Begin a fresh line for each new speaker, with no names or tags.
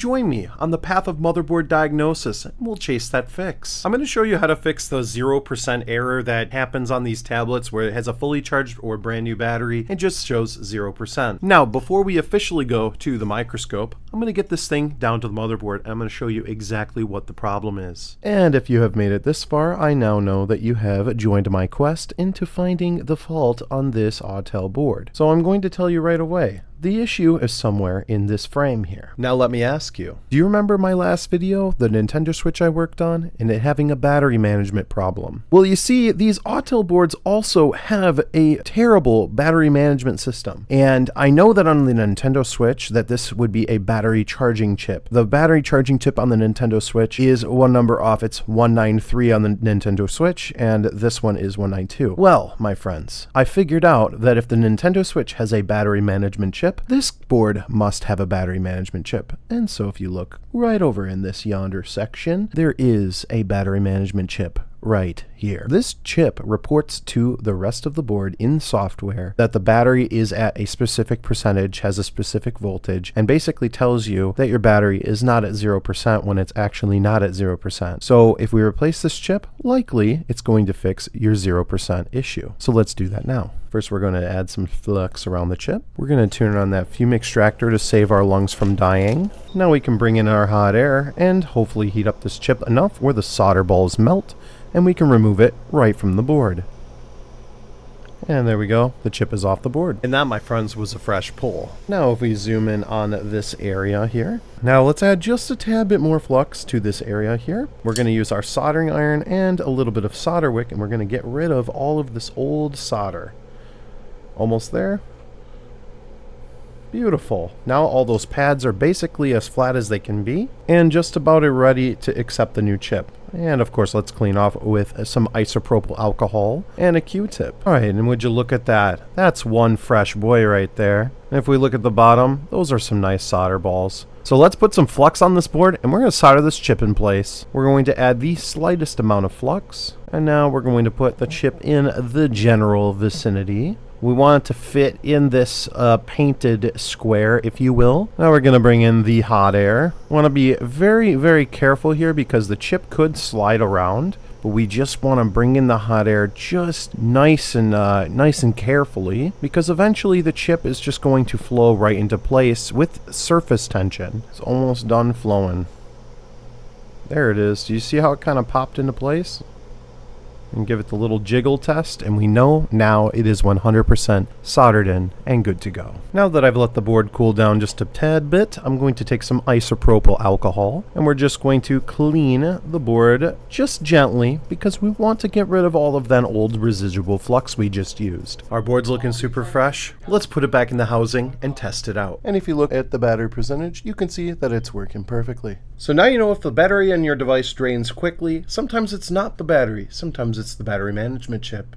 Join me on the path of motherboard diagnosis and we'll chase that fix. I'm going to show you how to fix the 0% error that happens on these tablets where it has a fully charged or brand new battery and just shows 0%. Now, before we officially go to the microscope, I'm going to get this thing down to the motherboard and I'm going to show you exactly what the problem is. And if you have made it this far, I now know that you have joined my quest into finding the fault on this Autel board. So I'm going to tell you right away. The issue is somewhere in this frame here. Now let me ask you, do you remember my last video, the Nintendo Switch I worked on, and it having a battery management problem? Well, you see, these Autel boards also have a terrible battery management system. And I know that on the Nintendo Switch that this would be a battery charging chip. The battery charging chip on the Nintendo Switch is one number off. It's 193 on the Nintendo Switch, and this one is 192. Well, my friends, I figured out that if the Nintendo Switch has a battery management chip, this board must have a battery management chip. And so if you look right over in this yonder section, there is a battery management chip right here. This chip reports to the rest of the board in software that the battery is at a specific percentage, has a specific voltage, and basically tells you that your battery is not at 0% when it's actually not at 0%. So if we replace this chip, likely it's going to fix your 0% issue. So let's do that now. First, we're going to add some flux around the chip. We're going to turn on that fume extractor to save our lungs from dying. Now we can bring in our hot air and hopefully heat up this chip enough where the solder balls melt, and we can remove it right from the board. And there we go, the chip is off the board. And that, my friends, was a fresh pull. Now if we zoom in on this area here, now let's add just a tad bit more flux to this area here. We're going to use our soldering iron and a little bit of solder wick, and we're going to get rid of all of this old solder. Almost there. Beautiful. Now all those pads are basically as flat as they can be and just about ready to accept the new chip. And of course, let's clean off with some isopropyl alcohol and a Q-tip. All right, and would you look at that? That's one fresh boy right there. And if we look at the bottom, those are some nice solder balls. So let's put some flux on this board and we're going to solder this chip in place. We're going to add the slightest amount of flux. And now we're going to put the chip in the general vicinity. We want it to fit in this painted square, if you will. Now we're going to bring in the hot air. Want to be very, very careful here because the chip could slide around, but we just want to bring in the hot air just nice and carefully, because eventually the chip is just going to flow right into place with surface tension. It's almost done flowing. There it is. Do you see how it kind of popped into place? And give it the little jiggle test, and we know now it is 100% soldered in and good to go. Now that I've let the board cool down just a tad bit, I'm going to take some isopropyl alcohol and we're just going to clean the board just gently because we want to get rid of all of that old residual flux we just used. Our board's looking super fresh. Let's put it back in the housing and test it out. And if you look at the battery percentage, you can see that it's working perfectly. So now you know if the battery on your device drains quickly, sometimes it's not the battery, sometimes it's the battery management chip.